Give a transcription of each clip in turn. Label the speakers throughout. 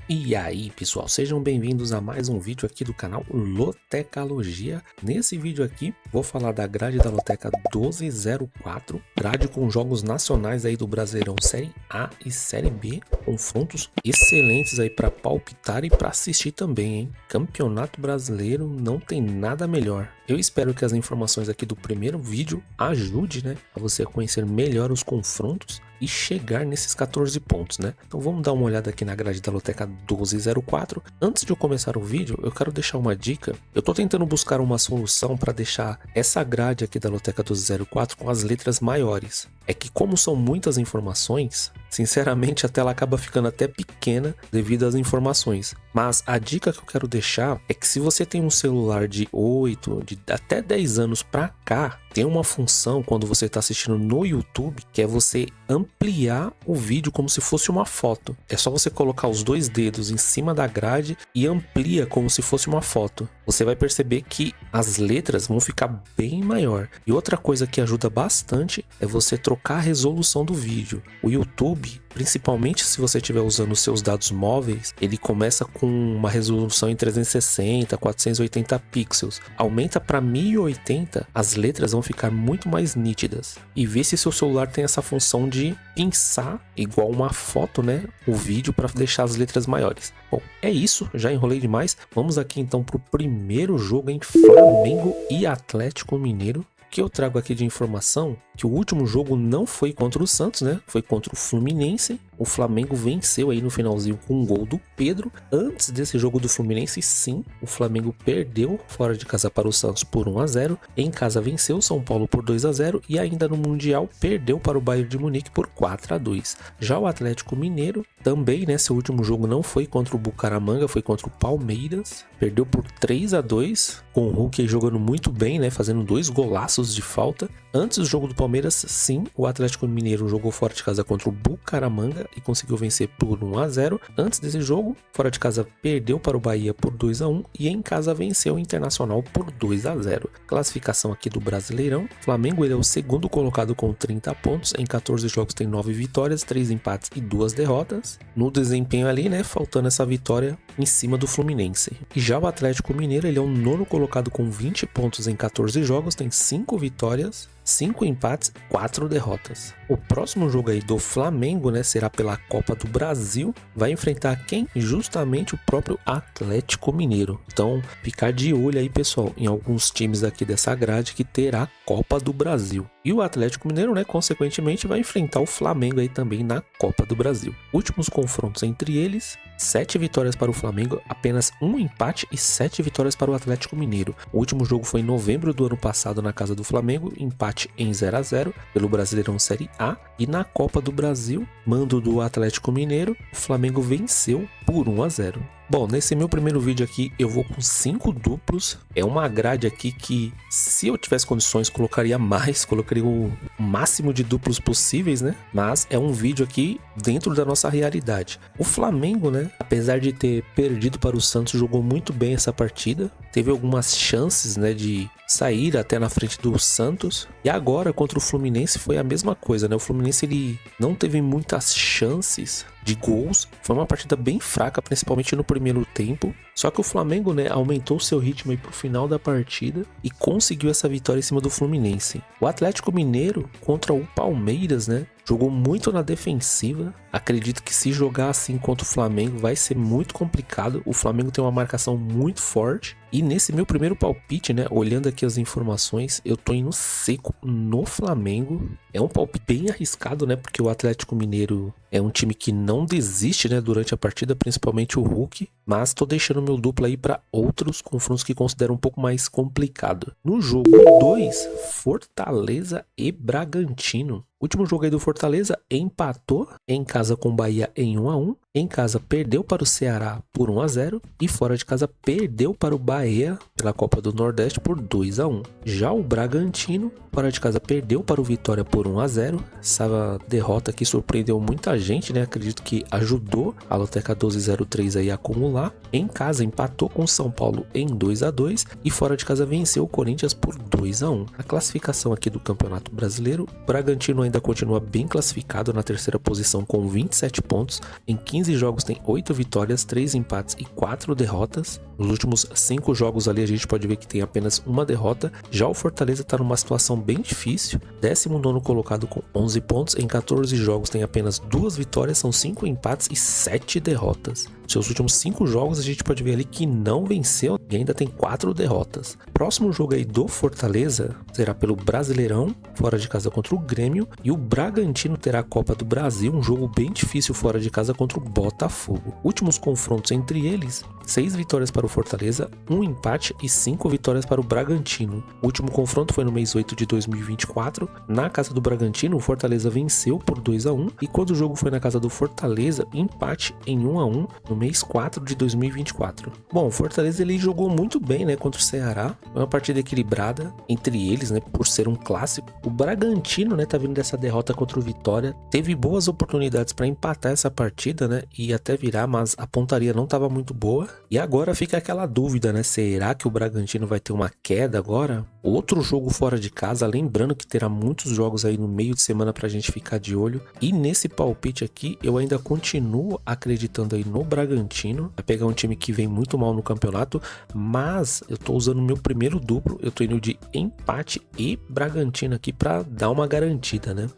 Speaker 1: E aí pessoal, sejam bem-vindos a mais um vídeo aqui do canal Lotecalogia. Nesse vídeo aqui vou falar da grade da Loteca 1204, grade com jogos nacionais aí do Brasileirão Série A e Série B, confrontos excelentes aí para palpitar e para assistir também, hein? Campeonato Brasileiro não tem nada melhor. Eu espero que as informações aqui do primeiro vídeo ajude, né, a você a conhecer melhor os confrontos e chegar nesses 14 pontos, né? Então vamos dar uma olhada aqui na grade da Loteca 1204. Antes de eu começar o vídeo, eu quero deixar uma dica. Eu tô tentando buscar uma solução para deixar essa grade aqui da Loteca 1204 com as letras maiores. É que como são muitas informações, sinceramente a tela acaba ficando até pequena devido às informações. Mas a dica que eu quero deixar é que se você tem um celular de 8, de até 10 anos para cá, tem uma função quando você está assistindo no YouTube, que é você ampliar o vídeo como se fosse uma foto. É só você colocar os dois dedos em cima da grade e amplia como se fosse uma foto. Você vai perceber que as letras vão ficar bem maior. E outra coisa que ajuda bastante é você trocar a resolução do vídeo. O YouTube, principalmente se você estiver usando os seus dados móveis, ele começa com uma resolução em 360, 480 pixels. Aumenta para 1080, as letras vão ficar muito mais nítidas. E vê se seu celular tem essa função de pinçar, igual uma foto, né, o vídeo para deixar as letras maiores. Bom, é isso, já enrolei demais. Vamos aqui então para o primeiro jogo em Flamengo e Atlético Mineiro. Que eu trago aqui de informação que o último jogo não foi contra o Santos, né? Foi contra o Fluminense. O Flamengo venceu aí no finalzinho com um gol do Pedro. Antes desse jogo do Fluminense, sim, o Flamengo perdeu fora de casa para o Santos por 1-0. Em casa venceu o São Paulo por 2-0 e ainda no Mundial perdeu para o Bayern de Munique por 4-2. Já o Atlético Mineiro também, né? Seu último jogo não foi contra o Bucaramanga, foi contra o Palmeiras. Perdeu por 3-2, com o Hulk jogando muito bem, né? Fazendo 2 golaços de falta. Antes do jogo do Palmeiras, sim, o Atlético Mineiro jogou fora de casa contra o Bucaramanga e conseguiu vencer por 1-0. Antes desse jogo, fora de casa perdeu para o Bahia por 2-1 e em casa venceu o Internacional por 2-0. Classificação aqui do Brasileirão. Flamengo ele é o segundo colocado com 30 pontos. Em 14 jogos tem 9 vitórias, 3 empates e 2 derrotas. No desempenho ali, né, faltando essa vitória em cima do Fluminense. E já o Atlético Mineiro ele é o nono colocado com 20 pontos em 14 jogos, tem 5 vitórias, 5 empates, 4 derrotas. O próximo jogo aí do Flamengo, né, será pela Copa do Brasil. Vai enfrentar quem? Justamente o próprio Atlético Mineiro. Então, ficar de olho aí, pessoal, em alguns times aqui dessa grade que terá Copa do Brasil. E o Atlético Mineiro, né, consequentemente, vai enfrentar o Flamengo aí também na Copa do Brasil. Últimos confrontos entre eles, 7 vitórias para o Flamengo, apenas 1 empate e 7 vitórias para o Atlético Mineiro. O último jogo foi em novembro do ano passado na casa do Flamengo, empate em 0-0 pelo Brasileirão Série A. E na Copa do Brasil, mando do Atlético Mineiro, o Flamengo venceu por 1-0. Bom, nesse meu primeiro vídeo aqui eu vou com 5 duplos. É uma grade aqui que, se eu tivesse condições, colocaria mais, colocaria o máximo de duplos possíveis, né? Mas é um vídeo aqui dentro da nossa realidade. O Flamengo, né, apesar de ter perdido para o Santos, jogou muito bem essa partida. Teve algumas chances, né, de sair até na frente do Santos. E agora contra o Fluminense foi a mesma coisa, né? O Fluminense ele não teve muitas chances de gols. Foi uma partida bem fraca, principalmente no primeiro tempo. Só que o Flamengo, né, aumentou seu ritmo aí pro final da partida e conseguiu essa vitória em cima do Fluminense. O Atlético Mineiro contra o Palmeiras, né, jogou muito na defensiva. Acredito que se jogar assim contra o Flamengo vai ser muito complicado. O Flamengo tem uma marcação muito forte. E nesse meu primeiro palpite, né, olhando aqui as informações, eu tô indo seco no Flamengo. É um palpite bem arriscado, né, porque o Atlético Mineiro é um time que não desiste, né, durante a partida, principalmente o Hulk. Mas tô deixando meu duplo aí para outros confrontos que considero um pouco mais complicado. No jogo 2, Fortaleza e Bragantino. Último jogo aí do Fortaleza, empatou em casa com o Bahia em 1-1. Em casa perdeu para o Ceará por 1-0 e fora de casa perdeu para o Bahia pela Copa do Nordeste por 2-1. Já o Bragantino, fora de casa perdeu para o Vitória por 1-0. Essa derrota aqui surpreendeu muita gente, né? Acredito que ajudou a Loteca 1203 aí a acumular. Em casa empatou com o São Paulo em 2-2 e fora de casa venceu o Corinthians por 2-1. A classificação aqui do Campeonato Brasileiro, o Bragantino ainda continua bem classificado na terceira posição com 27 pontos. Em 15 jogos tem 8 vitórias, 3 empates e 4 derrotas. Nos últimos 5 jogos ali a gente pode ver que tem apenas uma derrota. Já o Fortaleza está numa situação bem difícil, 19º colocado com 11 pontos. Em 14 jogos tem apenas 2 vitórias, são 5 empates e 7 derrotas. Nos seus últimos 5 jogos a gente pode ver ali que não venceu e ainda tem 4 derrotas. Próximo jogo aí do Fortaleza será pelo Brasileirão, fora de casa contra o Grêmio, e o Bragantino terá a Copa do Brasil, um jogo bem difícil fora de casa contra o Botafogo. Últimos confrontos entre eles, 6 vitórias para o Fortaleza, 1 empate e 5 vitórias para o Bragantino. O último confronto foi no mês 8 de 2024, na casa do Bragantino o Fortaleza venceu por 2-1 e quando o jogo foi na casa do Fortaleza, empate em 1-1 no mês 4 de 2024. Bom, o Fortaleza ele jogou muito bem, né, contra o Ceará, foi uma partida equilibrada entre eles, né, por ser um clássico. O Bragantino, né, tá vindo dessa derrota contra o Vitória, teve boas oportunidades para empatar essa partida, né, e até virar, mas a pontaria não estava muito boa. E agora fica aquela dúvida, né, será que o Bragantino vai ter uma queda agora? Outro jogo fora de casa, lembrando que terá muitos jogos aí no meio de semana pra gente ficar de olho. E nesse palpite aqui, eu ainda continuo acreditando aí no Bragantino. Vai pegar um time que vem muito mal no campeonato, mas eu tô usando o meu primeiro duplo, eu tô indo de empate e Bragantino aqui pra dar uma garantida, né?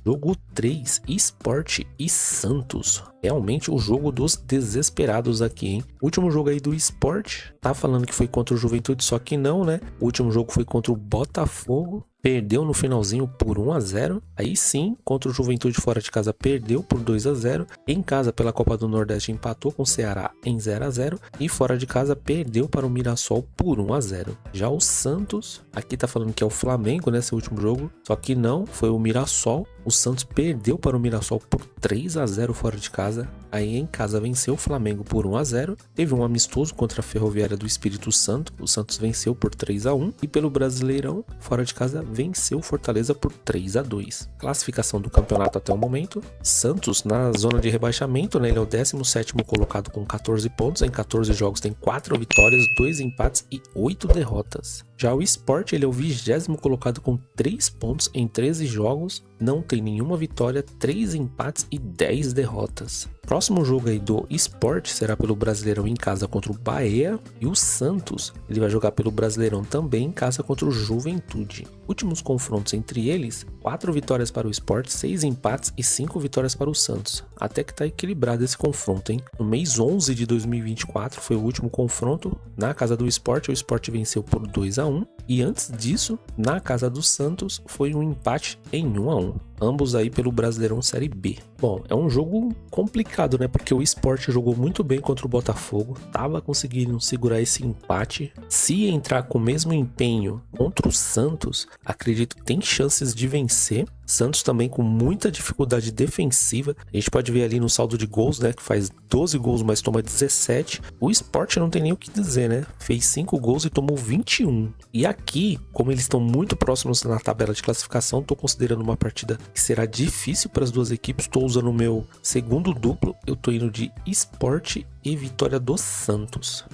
Speaker 1: Jogo 3, Sport e Santos. Realmente o jogo dos desesperados aqui, hein? O último jogo aí do Sport, tá falando que foi contra o Juventude, só que não, né? O último jogo foi contra o Botafogo. Perdeu no finalzinho por 1-0. Aí sim, contra o Juventude fora de casa perdeu por 2-0. Em casa pela Copa do Nordeste empatou com o Ceará em 0-0. E fora de casa perdeu para o Mirassol por 1-0. Já o Santos, aqui tá falando que é o Flamengo nesse último jogo. Só que não, foi o Mirassol. O Santos perdeu para o Mirassol por 3-0 fora de casa. Aí em casa venceu o Flamengo por 1-0. Teve um amistoso contra a Ferroviária do Espírito Santo. O Santos venceu por 3-1. E pelo Brasileirão, fora de casa, venceu o Fortaleza por 3-2. Classificação do campeonato até o momento. Santos na zona de rebaixamento, né? Ele é o 17º colocado com 14 pontos. Em 14 jogos tem 4 vitórias, 2 empates e 8 derrotas. Já o Sport, ele é o 20º colocado com 3 pontos em 13 jogos. Não tem nenhuma vitória, 3 empates e 10 derrotas. Próximo jogo aí do Sport será pelo Brasileirão em casa contra o Bahia. E o Santos, ele vai jogar pelo Brasileirão também em casa contra o Juventude. Últimos confrontos entre eles, 4 vitórias para o Sport, 6 empates e 5 vitórias para o Santos. Até que tá equilibrado esse confronto, hein? No mês 11 de 2024 foi o último confronto na casa do Sport. O Sport venceu por 2-1. E antes disso, na casa do Santos, foi um empate em 1-1. Ambos aí pelo Brasileirão Série B. Bom, é um jogo complicado, né? Porque o Sport jogou muito bem contra o Botafogo. Tava conseguindo segurar esse empate. Se entrar com o mesmo empenho contra o Santos, acredito que tem chances de vencer. Santos também com muita dificuldade defensiva. A gente pode ver ali no saldo de gols, né? Que faz 12 gols, mas toma 17. O Sport não tem nem o que dizer, né? Fez 5 gols e tomou 21. E aqui, como eles estão muito próximos na tabela de classificação, tô considerando uma partida que será difícil para as duas equipes. Estou usando o meu segundo duplo. Eu tô indo de Sport e vitória do Santos.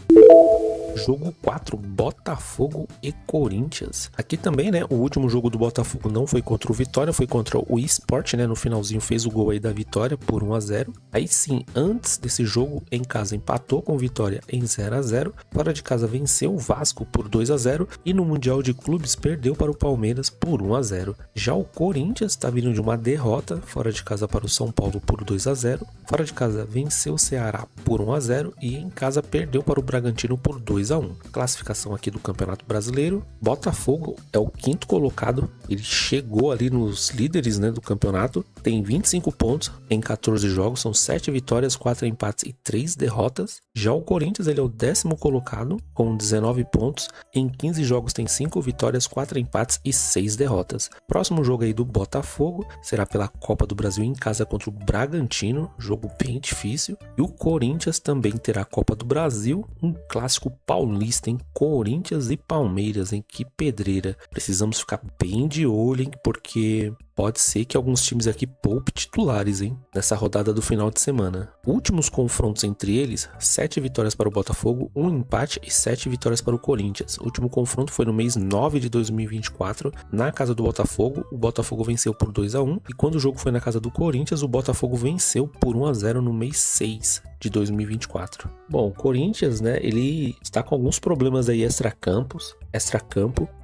Speaker 1: Jogo 4, Botafogo e Corinthians. Aqui também, né, o último jogo do Botafogo não foi contra o Vitória, foi contra o Sport, né, no finalzinho fez o gol aí da vitória por 1-0. Aí sim, antes desse jogo, em casa empatou com o Vitória em 0-0, fora de casa venceu o Vasco por 2-0 e no Mundial de Clubes perdeu para o Palmeiras por 1-0. Já o Corinthians está vindo de uma derrota, fora de casa para o São Paulo por 2-0, fora de casa venceu o Ceará por 1-0 e em casa perdeu para o Bragantino por 2-1. 2-1. Classificação aqui do Campeonato Brasileiro, Botafogo é o quinto colocado, ele chegou ali nos líderes, né, do campeonato, tem 25 pontos em 14 jogos, são 7 vitórias, 4 empates e 3 derrotas. Já o Corinthians, ele é o décimo colocado com 19 pontos, em 15 jogos tem 5 vitórias, 4 empates e 6 derrotas. Próximo jogo aí do Botafogo será pela Copa do Brasil em casa contra o Bragantino, jogo bem difícil. E o Corinthians também terá a Copa do Brasil, um clássico paulista, em Corinthians e Palmeiras, em que pedreira. Precisamos ficar bem de olho, hein, porque pode ser que alguns times aqui poupe titulares, hein, nessa rodada do final de semana. Últimos confrontos entre eles, 7 vitórias para o Botafogo, 1 empate e 7 vitórias para o Corinthians. O último confronto foi no mês 9 de 2024, na casa do Botafogo. O Botafogo venceu por 2-1, e quando o jogo foi na casa do Corinthians, o Botafogo venceu por 1-0 no mês 6 de 2024. Bom, o Corinthians, né, ele está com alguns problemas aí extracampo.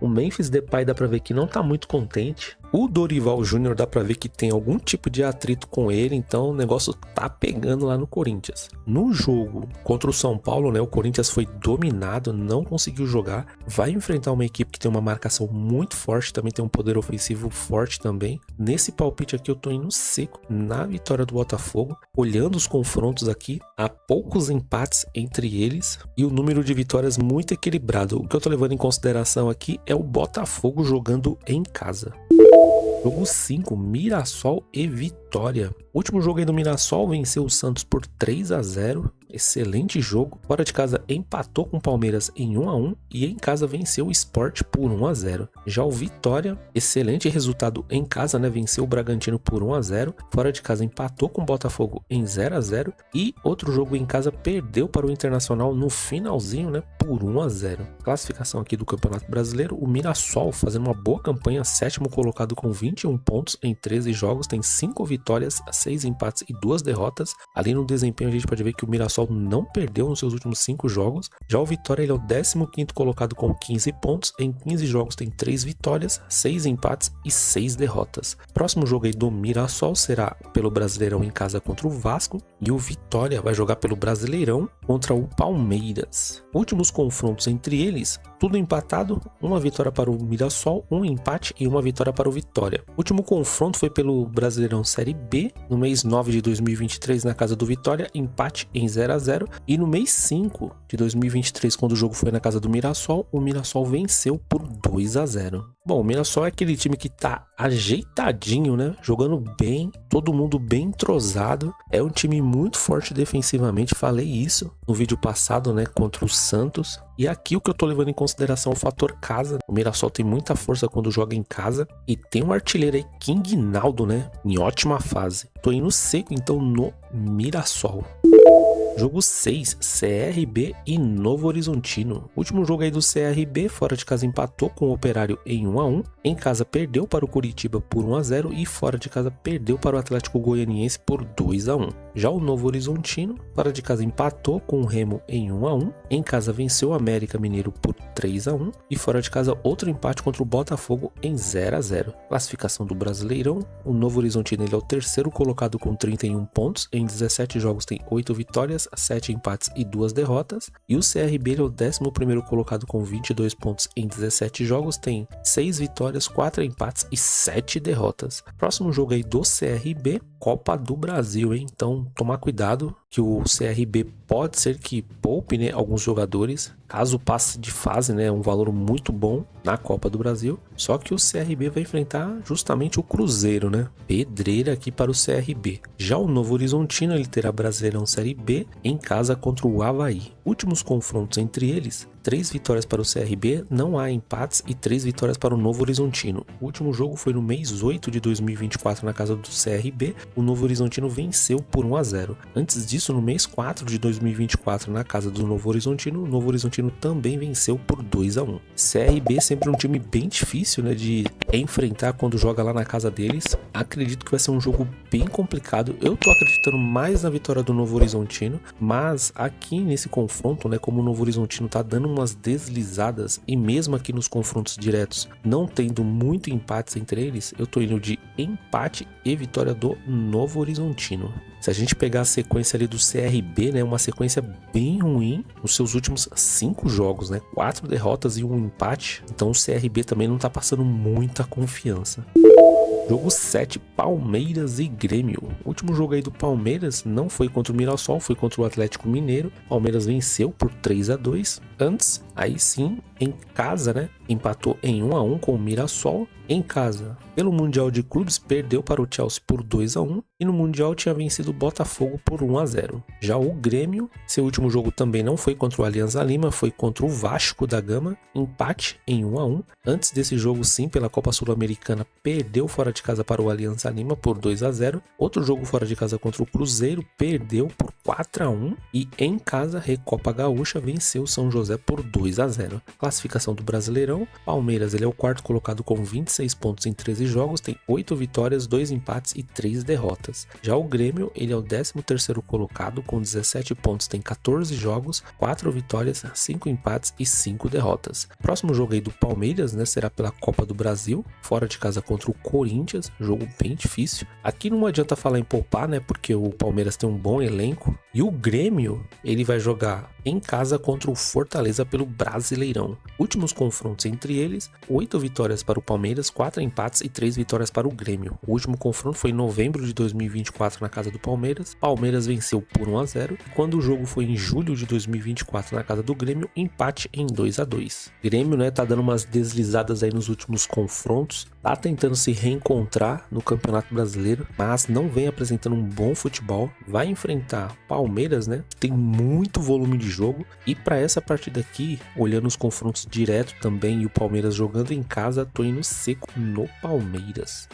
Speaker 1: O Memphis Depay dá pra ver que não tá muito contente. O Dorival Júnior dá pra ver que tem algum tipo de atrito com ele, então o negócio tá pegando lá no Corinthians. No jogo contra o São Paulo, né, o Corinthians foi dominado, não conseguiu jogar. Vai enfrentar uma equipe que tem uma marcação muito forte, também tem um poder ofensivo forte também. Nesse palpite aqui eu tô indo seco na vitória do Botafogo. Olhando os confrontos aqui, há poucos empates entre eles e o número de vitórias muito equilibrado. O que eu tô levando em consideração aqui é o Botafogo jogando em casa. Jogo 5, Mirassol e Vitória. O último jogo aí do Mirassol venceu o Santos por 3-0. Excelente jogo. Fora de casa empatou com o Palmeiras em 1-1 e em casa venceu o Sport por 1-0. Já o Vitória, excelente resultado em casa, né? Venceu o Bragantino por 1-0. Fora de casa empatou com o Botafogo em 0-0 e outro jogo em casa perdeu para o Internacional no finalzinho, né? Por 1-0. Classificação aqui do Campeonato Brasileiro, o Mirassol fazendo uma boa campanha, sétimo colocado com 21 pontos em 13 jogos, tem 5 vitórias, 6 empates e 2 derrotas. Ali no desempenho a gente pode ver que o Mirassol não perdeu nos seus últimos 5 jogos. Já o Vitória, ele é o 15º colocado com 15 pontos, em 15 jogos tem 3 vitórias, 6 empates e 6 derrotas. Próximo jogo aí do Mirassol será pelo Brasileirão em casa contra o Vasco, e o Vitória vai jogar pelo Brasileirão contra o Palmeiras. Últimos confrontos entre eles, tudo empatado, uma vitória para o Mirassol, um empate e uma vitória para o Vitória. O último confronto foi pelo Brasileirão Série B, no mês 9 de 2023 na casa do Vitória, empate em 0-0, e no mês 5 de 2023, quando o jogo foi na casa do Mirassol, o Mirassol venceu por 2-0. Bom, o Mirassol é aquele time que tá ajeitadinho, né? Jogando bem, todo mundo bem entrosado. É um time muito forte defensivamente, falei isso no vídeo passado, né? Contra o Santos. E aqui o que eu tô levando em consideração é o fator casa. O Mirassol tem muita força quando joga em casa. E tem um artilheiro aí, King Naldo, né? Em ótima fase. Tô indo seco, então, no Mirassol. Jogo 6, CRB e Novo Horizontino. Último jogo aí do CRB, fora de casa empatou com o Operário em 1-1. Em casa perdeu para o Curitiba por 1-0 e fora de casa perdeu para o Atlético Goianiense por 2-1. Já o Novo Horizontino, fora de casa empatou com o Remo em 1-1. Em casa venceu o América Mineiro por 3-1 e fora de casa outro empate contra o Botafogo em 0-0. Classificação do Brasileirão, o Novo Horizontino, ele é o terceiro colocado com 31 pontos, em 17 jogos tem 8 vitórias, 7 empates e 2 derrotas, e o CRB, ele é o 11º colocado com 22 pontos em 17 jogos, tem 6 vitórias, 4 empates e 7 derrotas. Próximo jogo aí do CRB, Copa do Brasil, hein? Então tomar cuidado que o CRB pode ser que poupe, né, alguns jogadores, caso passe de fase, né, um valor muito bom na Copa do Brasil. Só que o CRB vai enfrentar justamente o Cruzeiro, né? Pedreira aqui para o CRB. Já o Novo Horizontino, ele terá Brasileirão Série B em casa contra o Avaí. Últimos confrontos entre eles, 3 vitórias para o CRB, não há empates, e 3 vitórias para o Novo Horizontino. O último jogo foi no mês 8 de 2024 na casa do CRB, o Novo Horizontino venceu por 1-0. Antes disso, no mês 4 de 2024 na casa do Novo Horizontino, o Novo Horizontino também venceu por 2-1. CRB sempre um time bem difícil, né, de enfrentar quando joga lá na casa deles. Acredito que vai ser um jogo bem complicado. Eu tô acreditando mais na vitória do Novo Horizontino, mas aqui nesse confronto, né, como o Novo Horizontino tá dando umas deslizadas e mesmo aqui nos confrontos diretos não tendo muito empates entre eles, eu tô indo de empate e vitória do Novo Horizontino. Se a gente pegar a sequência ali do CRB, né, uma sequência bem ruim nos seus últimos 5 jogos, né, 4 derrotas e 1 empate, então o CRB também não tá passando muita confiança. Jogo 7, Palmeiras e Grêmio. O último jogo aí do Palmeiras não foi contra o Mirassol, foi contra o Atlético Mineiro. Palmeiras venceu por 3-2. Antes, aí sim, em casa, né, empatou em 1-1 com o Mirassol. Em casa, pelo Mundial de Clubes, perdeu para o Chelsea por 2-1 e no Mundial tinha vencido o Botafogo por 1-0. Já o Grêmio, seu último jogo também não foi contra o Alianza Lima, foi contra o Vasco da Gama, empate em 1-1. Antes desse jogo, sim, pela Copa Sul-Americana, perdeu fora de casa para o Alianza Lima por 2-0. Outro jogo fora de casa contra o Cruzeiro, perdeu por 4-1 e em casa, Recopa Gaúcha, venceu o São José por 2-0. Classificação do Brasileirão, Palmeiras ele é o quarto colocado com 26 pontos em 13 jogos, tem 8 vitórias, 2 empates e 3 derrotas. Já o Grêmio, ele é o 13º colocado com 17 pontos, tem 14 jogos, 4 vitórias, 5 empates e 5 derrotas. Próximo jogo aí do Palmeiras, né, será pela Copa do Brasil, fora de casa contra o Corinthians, jogo bem difícil. Aqui não adianta falar em poupar, né, porque o Palmeiras tem um bom elenco. E o Grêmio, ele vai jogar em casa contra o Fortaleza pelo Brasileirão. Últimos confrontos entre eles, 8 vitórias para o Palmeiras, 4 empates e 3 vitórias para o Grêmio. O último confronto foi em novembro de 2024 na casa do Palmeiras. Palmeiras venceu por 1-0. Quando o jogo foi em julho de 2024 na casa do Grêmio, empate em 2-2. Grêmio, né, tá dando umas deslizadas aí nos últimos confrontos. Tá tentando se reencontrar no Campeonato Brasileiro, mas não vem apresentando um bom futebol. Vai enfrentar Palmeiras, né, que tem muito volume de jogo. E para essa partida aqui, olhando os confrontos direto também e o Palmeiras jogando em casa, tô indo seco no Palmeiras.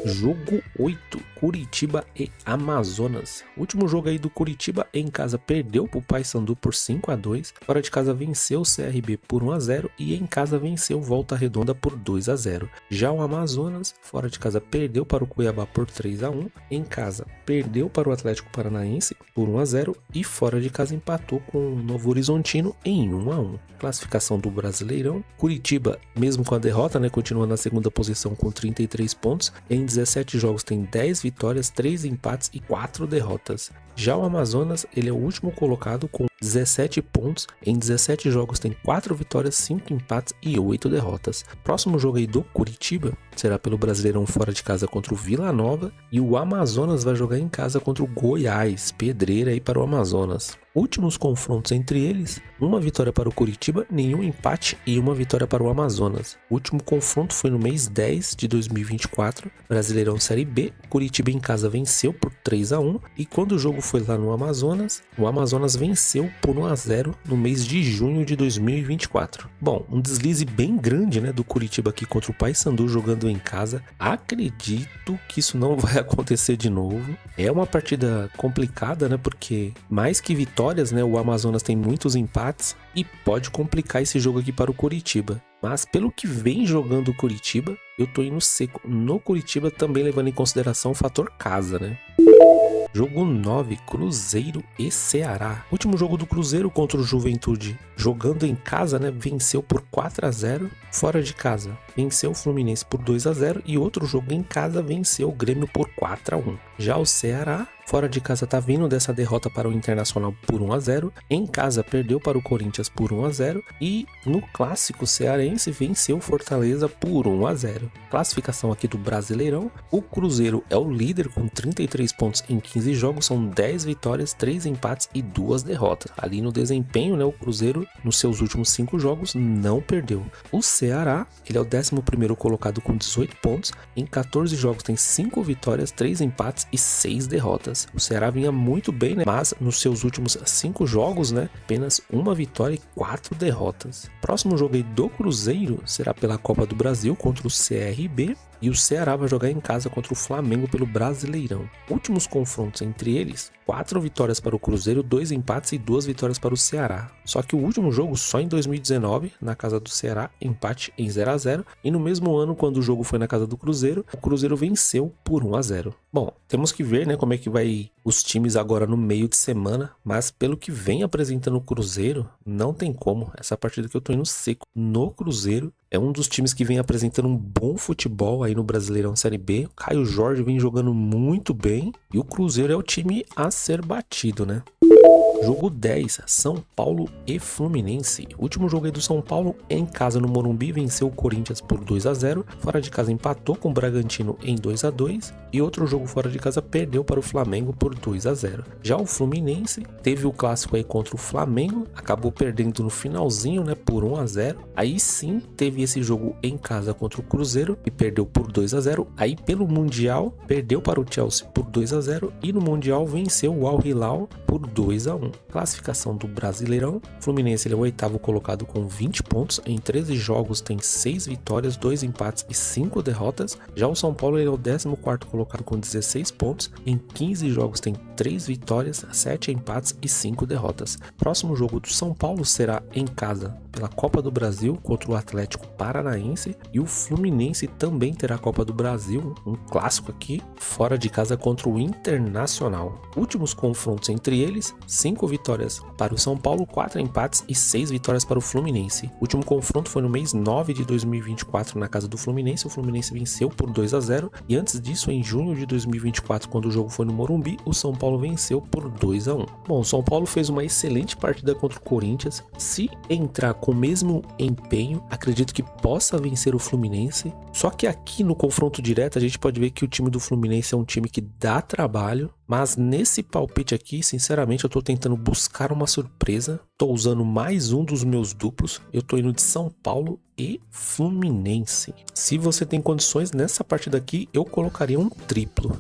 Speaker 1: Jogo 8, Curitiba e Amazonas. O último jogo aí do Curitiba em casa perdeu pro Paysandu por 5-2, fora de casa venceu o CRB por 1-0 e em casa venceu Volta Redonda por 2-0. Já o Amazonas, fora de casa perdeu para o Cuiabá por 3-1, em casa perdeu para o Atlético Paranaense por 1-0 e fora de casa empatou com o Novo Horizontino em 1-1. Classificação do Brasileirão, Curitiba, mesmo com a derrota, né, continua na segunda posição com 33 pontos, em 17 jogos tem 10 vitórias, 3 empates e 4 derrotas. Já o Amazonas, ele é o último colocado com 17 pontos, em 17 jogos tem 4 vitórias, 5 empates e 8 derrotas. Próximo jogo aí do Curitiba será pelo Brasileirão fora de casa contra o Vila Nova e o Amazonas vai jogar em casa contra o Goiás, pedreira aí para o Amazonas. Últimos confrontos entre eles, uma vitória para o Curitiba, nenhum empate e uma vitória para o Amazonas. O último confronto foi no mês 10 de 2024, Brasileirão Série B, Curitiba em casa venceu por 3-1 e quando o jogo foi lá no Amazonas, o Amazonas venceu por 1-0 no mês de junho de 2024. Bom, um deslize bem grande, né, do Curitiba aqui contra o Paysandu jogando em casa. Acredito que isso não vai acontecer de novo. É uma partida complicada, né, porque mais que vitórias, né, o Amazonas tem muitos empates e pode complicar esse jogo aqui para o Curitiba. Mas pelo que vem jogando o Curitiba, eu tô indo seco no Curitiba, também levando em consideração o fator casa, né? Jogo 9, Cruzeiro e Ceará. Último jogo do Cruzeiro contra o Juventude, jogando em casa, né, venceu por 4-0, fora de casa venceu o Fluminense por 2-0 e outro jogo em casa venceu o Grêmio por 4-1. Já o Ceará, fora de casa tá vindo dessa derrota para o Internacional por 1-0, em casa perdeu para o Corinthians por 1-0 e no clássico cearense venceu o Fortaleza por 1-0. Classificação aqui do Brasileirão, o Cruzeiro é o líder com 33 pontos em 15 jogos, são 10 vitórias, 3 empates e 2 derrotas. Ali no desempenho, né, o Cruzeiro nos seus últimos 5 jogos não perdeu. O Ceará, ele é o 11º colocado com 18 pontos, em 14 jogos tem 5 vitórias, 3 empates e 6 derrotas. O Ceará vinha muito bem, né? Mas nos seus últimos 5 jogos, né, apenas uma vitória e 4 derrotas. Próximo jogo aí do Cruzeiro será pela Copa do Brasil contra o CRB. e o Ceará vai jogar em casa contra o Flamengo pelo Brasileirão. Últimos confrontos entre eles, 4 vitórias para o Cruzeiro, 2 empates e 2 vitórias para o Ceará. Só que o último jogo só em 2019, na casa do Ceará, empate em 0-0, e no mesmo ano, quando o jogo foi na casa do Cruzeiro, o Cruzeiro venceu por 1-0. Bom, temos que ver, né, como é que vai os times agora no meio de semana, mas pelo que vem apresentando o Cruzeiro, não tem como. Essa partida que eu tô indo seco no Cruzeiro, é um dos times que vem apresentando um bom futebol aí no Brasileirão Série B. O Caio Jorge vem jogando muito bem e o Cruzeiro é o time a ser batido, né? Jogo 10, São Paulo e Fluminense. O último jogo aí do São Paulo em casa no Morumbi venceu o Corinthians por 2-0. Fora de casa empatou com o Bragantino em 2-2. E outro jogo fora de casa perdeu para o Flamengo por 2-0. Já o Fluminense teve o clássico aí contra o Flamengo. Acabou perdendo no finalzinho, né, por 1-0. Aí sim teve esse jogo em casa contra o Cruzeiro e perdeu por 2-0. Aí pelo Mundial perdeu para o Chelsea por 2-0. E no Mundial venceu o Al Hilal por 2-1. Classificação do Brasileirão, Fluminense ele é o 8º colocado com 20 pontos, em 13 jogos tem 6 vitórias, 2 empates e 5 derrotas. Já o São Paulo ele é o 14º colocado com 16 pontos, em 15 jogos tem 3 vitórias, 7 empates e 5 derrotas. Próximo jogo do São Paulo será em casa pela Copa do Brasil contra o Atlético Paranaense, e o Fluminense também terá a Copa do Brasil, um clássico aqui, fora de casa contra o Internacional. Últimos confrontos entre eles, 5 vitórias para o São Paulo, 4 empates e 6 vitórias para o Fluminense. O último confronto foi no mês 9 de 2024 na casa do Fluminense. O Fluminense venceu por 2-0 e antes disso, em junho de 2024, quando o jogo foi no Morumbi, o São Paulo venceu por 2-1. Bom, o São Paulo fez uma excelente partida contra o Corinthians. Se entrar com o mesmo empenho, acredito que possa vencer o Fluminense. Só que aqui no confronto direto a gente pode ver que o time do Fluminense é um time que dá trabalho, mas nesse palpite aqui, sinceramente, eu tô tentando buscar uma surpresa. Tô usando mais um dos meus duplos. Eu tô indo de São Paulo e Fluminense. Se você tem condições nessa partida aqui, eu colocaria um triplo.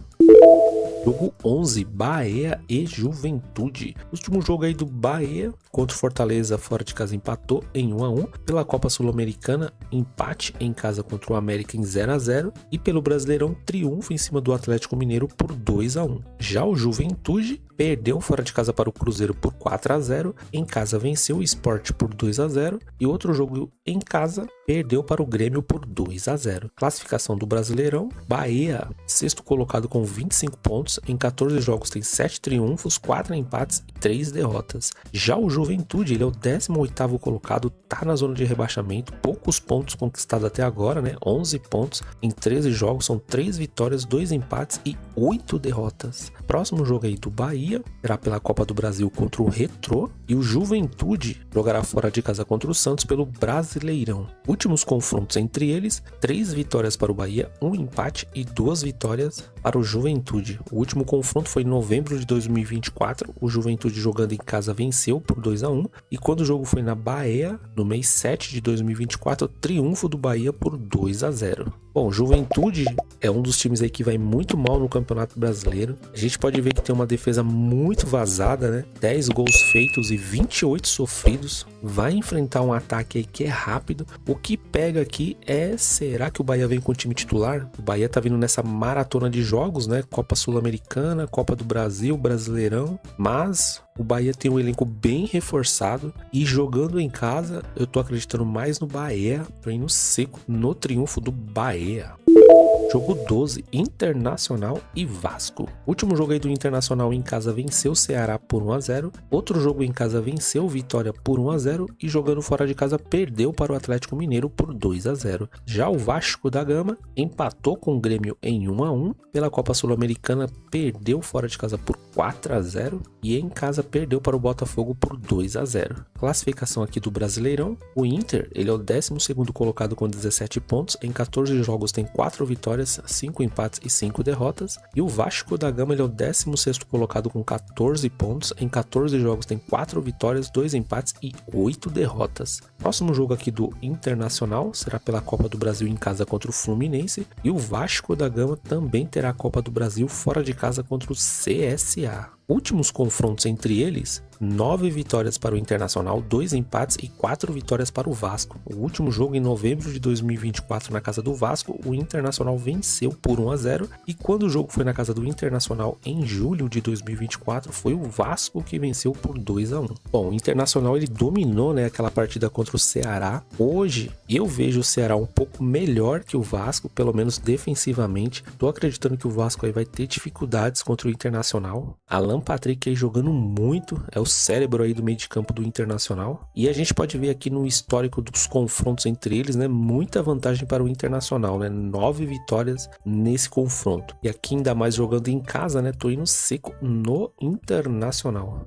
Speaker 1: Jogo 11, Bahia e Juventude. O último jogo aí do Bahia contra o Fortaleza fora de casa empatou em 1-1. Pela Copa Sul-Americana, empate em casa contra o América em 0-0. E pelo Brasileirão, triunfo em cima do Atlético Mineiro por 2-1. Já o Juventude perdeu fora de casa para o Cruzeiro por 4-0. Em casa venceu o Sport por 2-0. E outro jogo em casa perdeu para o Grêmio por 2-0. Classificação do Brasileirão, Bahia, sexto colocado com 25 pontos. Em 14 jogos tem 7 triunfos, 4 empates e 3 derrotas. Já o Juventude, ele é o 18º colocado, tá na zona de rebaixamento, poucos pontos conquistados até agora, né? 11 pontos em 13 jogos, são 3 vitórias, 2 empates e 8 derrotas. Próximo jogo aí do Bahia será pela Copa do Brasil contra o Retrô, e o Juventude jogará fora de casa contra o Santos pelo Brasileirão. Últimos confrontos entre eles, 3 vitórias para o Bahia, 1 empate e 2 vitórias para o Juventude. O último confronto foi em novembro de 2024, o Juventude jogando em casa venceu por 2-1, e quando o jogo foi na Bahia, no mês 7 de 2024, triunfo do Bahia por 2-0. Bom, Juventude é um dos times aí que vai muito mal no Campeonato Brasileiro. A gente pode ver que tem uma defesa muito vazada, né? 10 gols feitos e 28 sofridos. Vai enfrentar um ataque aí que é rápido. O que pega aqui é, será que o Bahia vem com o time titular? O Bahia tá vindo nessa maratona de jogos, né? Copa Sul-Americana, Copa do Brasil, Brasileirão. Mas o Bahia tem um elenco bem reforçado e jogando em casa, eu tô acreditando mais no Bahia, tô indo seco no triunfo do Bahia. Jogo 12, Internacional e Vasco. Último jogo aí do Internacional em casa venceu o Ceará por 1-0. Outro jogo em casa venceu o Vitória por 1-0 e jogando fora de casa perdeu para o Atlético Mineiro por 2-0. Já o Vasco da Gama empatou com o Grêmio em 1-1. Pela Copa Sul-Americana perdeu fora de casa por 4-0 e em casa perdeu para o Botafogo por 2-0. Classificação aqui do Brasileirão, o Inter, ele é o 12º colocado com 17 pontos, em 14 jogos tem 4 vitórias, 5 empates e 5 derrotas, e o Vasco da Gama ele é o 16º colocado com 14 pontos, em 14 jogos tem 4 vitórias, 2 empates e 8 derrotas. Próximo jogo aqui do Internacional será pela Copa do Brasil em casa contra o Fluminense, e o Vasco da Gama também terá a Copa do Brasil fora de casa contra o CSA. Últimos confrontos entre eles, 9 vitórias para o Internacional, 2 empates e 4 vitórias para o Vasco. O último jogo em novembro de 2024 na casa do Vasco, o Internacional venceu por 1-0, e quando o jogo foi na casa do Internacional em julho de 2024, foi o Vasco que venceu por 2-1. Bom, o Internacional ele dominou, né, aquela partida contra o Ceará. Hoje eu vejo o Ceará um pouco melhor que o Vasco, pelo menos defensivamente. Tô acreditando que o Vasco aí vai ter dificuldades contra o Internacional. Alan Patrick aí jogando muito, é o cérebro aí do meio de campo do Internacional. E a gente pode ver aqui no histórico dos confrontos entre eles, né, muita vantagem para o Internacional, né, 9 vitórias nesse confronto. E aqui ainda mais jogando em casa, né, tô indo seco no Internacional.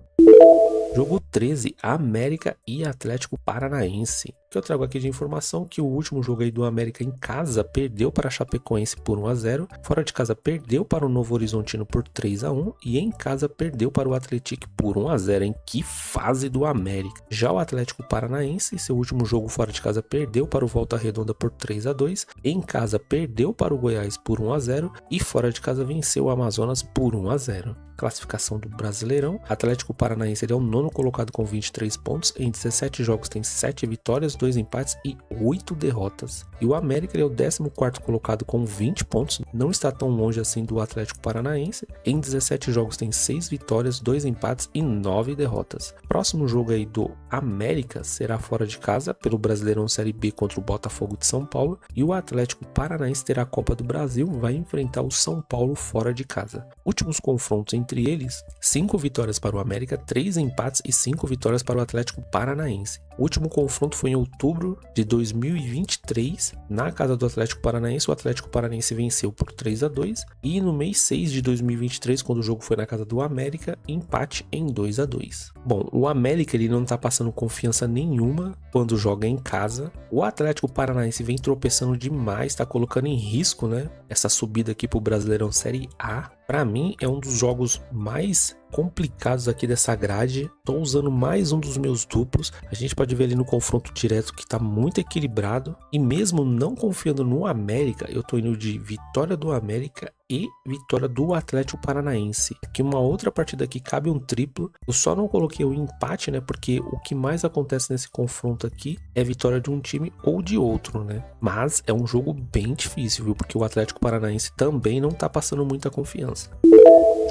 Speaker 1: Jogo 13, América e Atlético Paranaense. O que eu trago aqui de informação que o último jogo aí do América em casa perdeu para a Chapecoense por 1-0, fora de casa perdeu para o Novo Horizontino por 3-1 e em casa perdeu para o Atlético por 1-0, em que fase do América. Já o Atlético Paranaense, seu último jogo fora de casa perdeu para o Volta Redonda por 3-2, em casa perdeu para o Goiás por 1-0 e fora de casa venceu o Amazonas por 1-0. Classificação do Brasileirão, Atlético Paranaense ele é o nono colocado com 23 pontos, em 17 jogos tem 7 vitórias, 2 empates e 8 derrotas. E o América ele é o 14º colocado com 20 pontos, não está tão longe assim do Atlético Paranaense, em 17 jogos tem 6 vitórias, 2 empates e 9 derrotas. Próximo jogo aí do América será fora de casa pelo Brasileirão Série B contra o Botafogo de São Paulo, e o Atlético Paranaense terá a Copa do Brasil, vai enfrentar o São Paulo fora de casa. Últimos confrontos entre eles, 5 vitórias para o América, 3 empates e 5 vitórias para o Atlético Paranaense. O último confronto foi em outubro de 2023, na casa do Atlético Paranaense. O Atlético Paranaense venceu por 3-2 e no mês 6 de 2023, quando o jogo foi na casa do América, empate em 2-2. Bom, o América ele não tá passando confiança nenhuma quando joga em casa. O Atlético Paranaense vem tropeçando demais, tá colocando em risco, né, essa subida aqui pro Brasileirão Série A. Para mim é um dos jogos mais complicados aqui dessa grade. Tô usando mais um dos meus duplos. A gente pode ver ali no confronto direto que tá muito equilibrado. E mesmo não confiando no América, eu tô indo de vitória do América e vitória do Atlético Paranaense. Aqui uma outra partida que cabe um triplo. Eu só não coloquei o empate, né? Porque o que mais acontece nesse confronto aqui é vitória de um time ou de outro, né? Mas é um jogo bem difícil, viu? Porque o Atlético Paranaense também não tá passando muita confiança.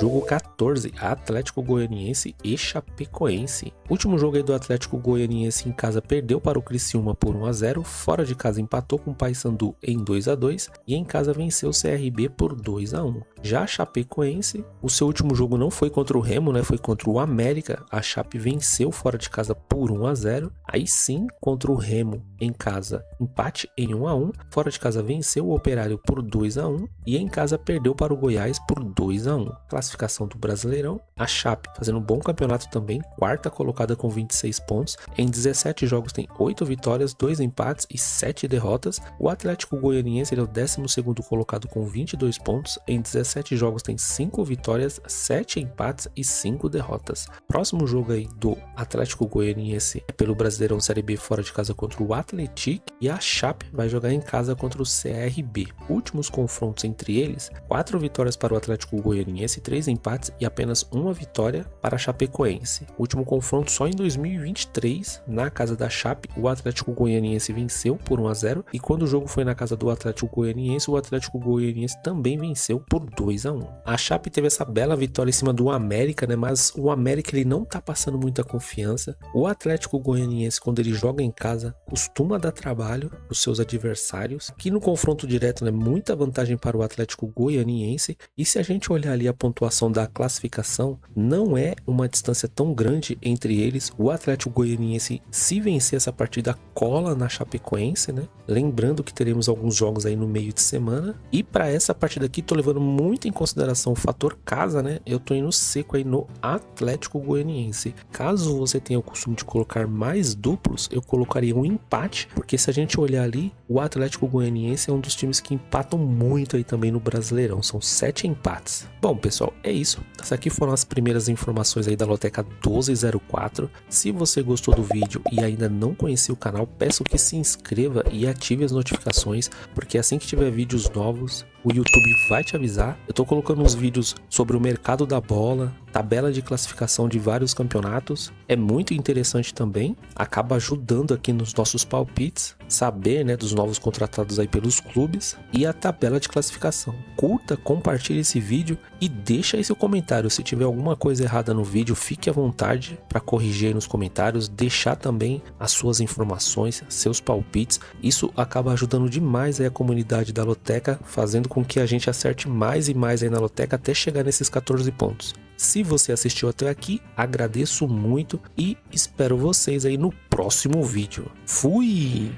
Speaker 1: Jogo 14, Atlético Goianiense e Chapecoense. Último jogo aí do Atlético Goianiense em casa perdeu para o Criciúma por 1-0, fora de casa empatou com o Paysandu em 2-2 e em casa venceu o CRB por 2-1. Já a Chapecoense, o seu último jogo não foi contra o Remo, né? Foi contra o América. A Chape venceu fora de casa por 1-0. Aí sim, contra o Remo em casa, empate em 1-1. Fora de casa venceu o Operário por 2-1 e em casa perdeu para o Goiás por 2-1. Classificação do Brasileirão, a Chape fazendo um bom campeonato também, quarta colocada com 26 pontos. Em 17 jogos tem 8 vitórias, 2 empates e 7 derrotas. O Atlético Goianiense ele é o 12º colocado com 22 pontos. Em 17 jogos tem 5 vitórias, 7 empates e 5 derrotas. Próximo jogo aí do Atlético Goianiense é pelo Brasileirão Série B fora de casa contra o Atlético e a Chape vai jogar em casa contra o CRB. Últimos confrontos entre eles, 4 vitórias para o Atlético Goianiense, 3 empates e apenas uma vitória para a Chapecoense. Último confronto só em 2023, na casa da Chape, o Atlético Goianiense venceu por 1-0 e quando o jogo foi na casa do Atlético Goianiense, o Atlético Goianiense também venceu por 2-1. A Chape teve essa bela vitória em cima do América, né? Mas o América ele não tá passando muita confiança. O Atlético Goianiense, quando ele joga em casa, costuma dar trabalho para os seus adversários. Aqui no confronto direto, né, muita vantagem para o Atlético Goianiense. E se a gente olhar ali a pontuação da classificação, não é uma distância tão grande entre eles. O Atlético Goianiense, se vencer essa partida, cola na Chapecoense, né? Lembrando que teremos alguns jogos aí no meio de semana. E para essa partida aqui, tô levando muito em consideração o fator casa, né? Eu tô indo seco aí no Atlético Goianiense. Caso você tenha o costume de colocar mais duplos, eu colocaria um empate, porque se a gente olhar ali, o Atlético Goianiense é um dos times que empatam muito aí também no Brasileirão. São 7 empates. Bom, pessoal, é isso. Essas aqui foram as primeiras informações aí da Loteca 1204. Se você gostou do vídeo e ainda não conhecia o canal, peço que se inscreva e ative as notificações, porque assim que tiver vídeos novos, o YouTube vai te avisar. Eu tô colocando uns vídeos sobre o mercado da bola, tabela de classificação de vários campeonatos. É muito interessante também, acaba ajudando aqui nos nossos palpites, saber, né, dos novos contratados aí pelos clubes e a tabela de classificação. Curta, compartilhe esse vídeo e deixa aí seu comentário. Se tiver alguma coisa errada no vídeo, fique à vontade para corrigir aí nos comentários, deixar também as suas informações, seus palpites. Isso acaba ajudando demais aí a comunidade da Loteca, fazendo com que a gente acerte mais e mais aí na Loteca até chegar nesses 14 pontos. Se você assistiu até aqui, agradeço muito e espero vocês aí no próximo vídeo. Fui!